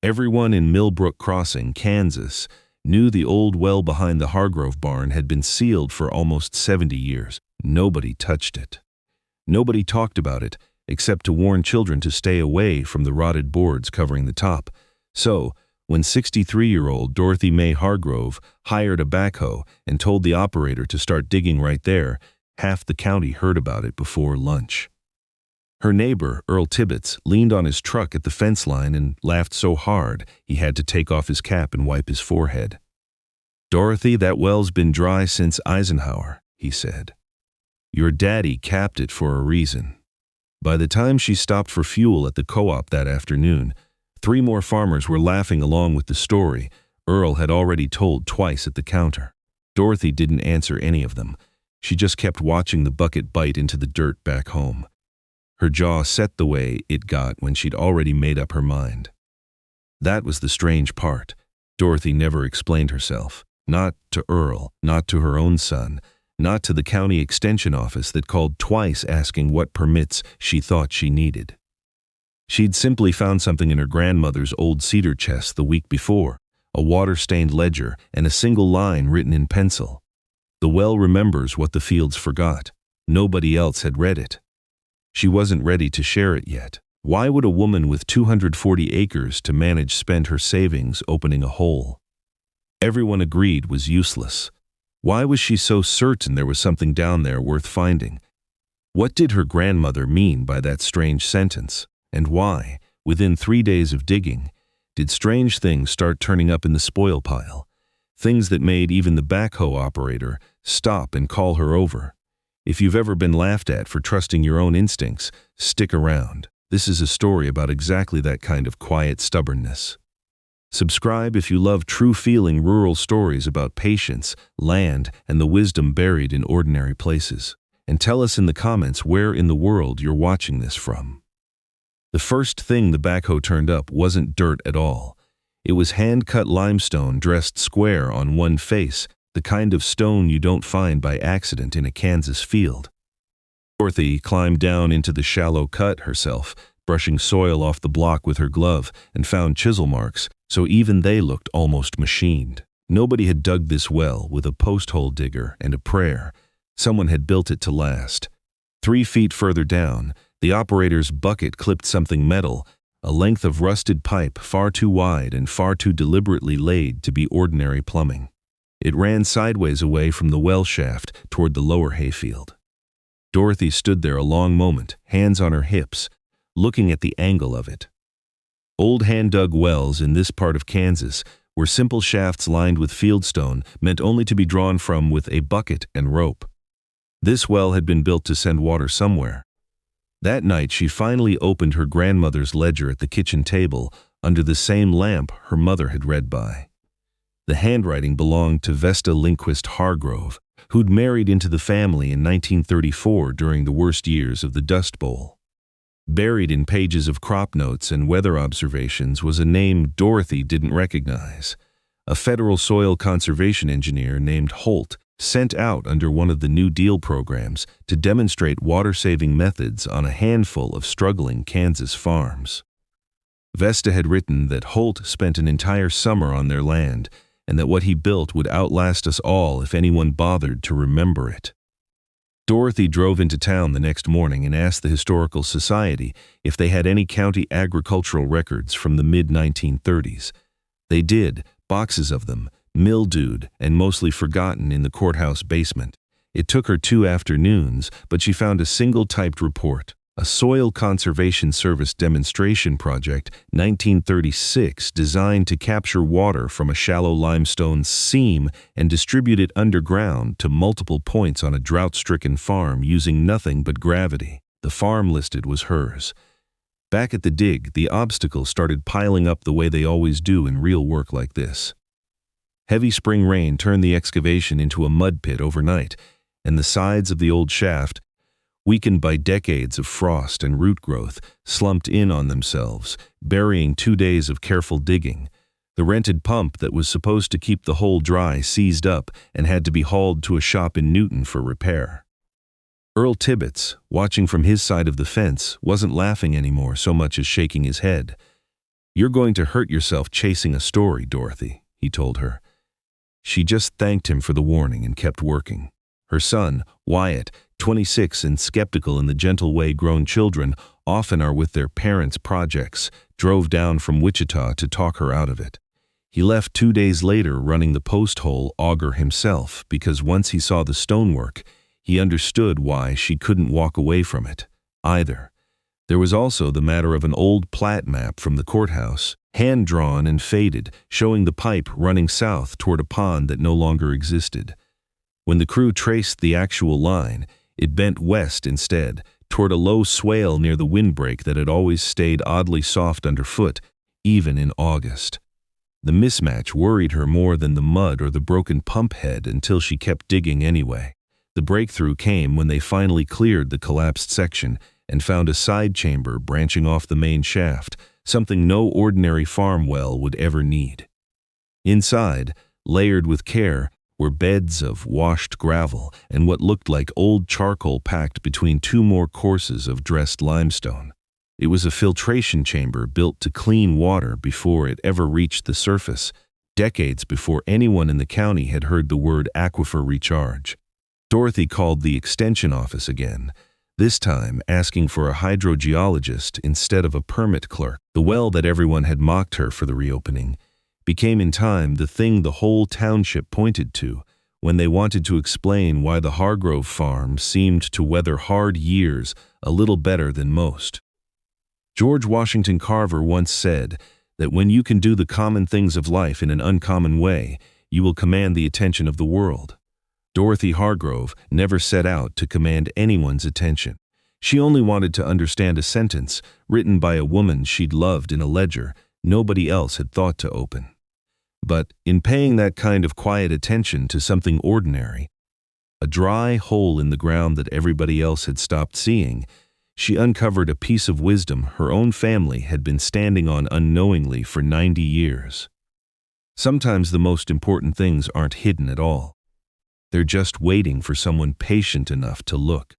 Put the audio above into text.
Everyone in Millbrook Crossing, Kansas, knew the old well behind the Hargrove barn had been sealed for almost 70 years. Nobody touched it. Nobody talked about it, except to warn children to stay away from the rotted boards covering the top. So, when 63-year-old Dorothy May Hargrove hired a backhoe and told the operator to start digging right there, half the county heard about it before lunch. Her neighbor, Earl Tibbetts, leaned on his truck at the fence line and laughed so hard he had to take off his cap and wipe his forehead. "Dorothy, that well's been dry since Eisenhower," he said. "Your daddy capped it for a reason." By the time she stopped for fuel at the co-op that afternoon, 3 more farmers were laughing along with the story Earl had already told twice at the counter. Dorothy didn't answer any of them. She just kept watching the bucket bite into the dirt back home. Her jaw set the way it got when she'd already made up her mind. That was the strange part. Dorothy never explained herself. Not to Earl, not to her own son, not to the county extension office that called twice asking what permits she thought she needed. She'd simply found something in her grandmother's old cedar chest the week before, a water-stained ledger and a single line written in pencil. "The well remembers what the fields forgot." Nobody else had read it. She wasn't ready to share it yet. Why would a woman with 240 acres to manage spend her savings opening a hole? Everyone agreed was useless. Why was she so certain there was something down there worth finding? What did her grandmother mean by that strange sentence? And why, within 3 days of digging, did strange things start turning up in the spoil pile? Things that made even the backhoe operator stop and call her over. If you've ever been laughed at for trusting your own instincts, stick around. This is a story about exactly that kind of quiet stubbornness. Subscribe if you love true-feeling rural stories about patience, land, and the wisdom buried in ordinary places. And tell us in the comments where in the world you're watching this from. The first thing the backhoe turned up wasn't dirt at all. It was hand-cut limestone dressed square on one face, the kind of stone you don't find by accident in a Kansas field. Dorothy climbed down into the shallow cut herself, brushing soil off the block with her glove, and found chisel marks, so even they looked almost machined. Nobody had dug this well with a post-hole digger and a prayer. Someone had built it to last. 3 feet further down, the operator's bucket clipped something metal, a length of rusted pipe far too wide and far too deliberately laid to be ordinary plumbing. It ran sideways away from the well shaft toward the lower hayfield. Dorothy stood there a long moment, hands on her hips, looking at the angle of it. Old hand-dug wells in this part of Kansas were simple shafts lined with fieldstone meant only to be drawn from with a bucket and rope. This well had been built to send water somewhere. That night she finally opened her grandmother's ledger at the kitchen table under the same lamp her mother had read by. The handwriting belonged to Vesta Hargrove, who'd married into the family in 1934 during the worst years of the Dust Bowl. Buried in pages of crop notes and weather observations was a name Dorothy didn't recognize. A federal soil conservation engineer named Holt, sent out under one of the New Deal programs to demonstrate water-saving methods on a handful of struggling Kansas farms. Vesta had written that Holt spent an entire summer on their land, and that what he built would outlast us all if anyone bothered to remember it. Dorothy drove into town the next morning and asked the Historical Society if they had any county agricultural records from the mid-1930s. They did, boxes of them, mildewed and mostly forgotten in the courthouse basement. It took her 2 afternoons, but she found a single typed report. A Soil Conservation Service demonstration project, 1936, designed to capture water from a shallow limestone seam and distribute it underground to multiple points on a drought-stricken farm using nothing but gravity. The farm listed was hers. Back at the dig, the obstacles started piling up the way they always do in real work like this. Heavy spring rain turned the excavation into a mud pit overnight, and the sides of the old shaft, weakened by decades of frost and root growth, slumped in on themselves, burying 2 days of careful digging. The rented pump that was supposed to keep the hole dry seized up and had to be hauled to a shop in Newton for repair. Earl Tibbetts, watching from his side of the fence, wasn't laughing anymore so much as shaking his head. "You're going to hurt yourself chasing a story, Dorothy," he told her. She just thanked him for the warning and kept working. Her son, Wyatt, 26 and skeptical in the gentle way grown children often are with their parents' projects, drove down from Wichita to talk her out of it. He left 2 days later running the post hole auger himself because once he saw the stonework, he understood why she couldn't walk away from it, either. There was also the matter of an old plat map from the courthouse, hand-drawn and faded, showing the pipe running south toward a pond that no longer existed. When the crew traced the actual line, it bent west instead, toward a low swale near the windbreak that had always stayed oddly soft underfoot, even in August. The mismatch worried her more than the mud or the broken pump head until she kept digging anyway. The breakthrough came when they finally cleared the collapsed section and found a side chamber branching off the main shaft, something no ordinary farm well would ever need. Inside, layered with care, were beds of washed gravel and what looked like old charcoal packed between two more courses of dressed limestone. It was a filtration chamber built to clean water before it ever reached the surface, decades before anyone in the county had heard the word aquifer recharge. Dorothy called the extension office again, this time asking for a hydrogeologist instead of a permit clerk. The well that everyone had mocked her for the reopening became in time the thing the whole township pointed to when they wanted to explain why the Hargrove farm seemed to weather hard years a little better than most. George Washington Carver once said that when you can do the common things of life in an uncommon way, you will command the attention of the world. Dorothy Hargrove never set out to command anyone's attention. She only wanted to understand a sentence written by a woman she'd loved in a ledger nobody else had thought to open. But in paying that kind of quiet attention to something ordinary, a dry hole in the ground that everybody else had stopped seeing, she uncovered a piece of wisdom her own family had been standing on unknowingly for 90 years. Sometimes the most important things aren't hidden at all. They're just waiting for someone patient enough to look.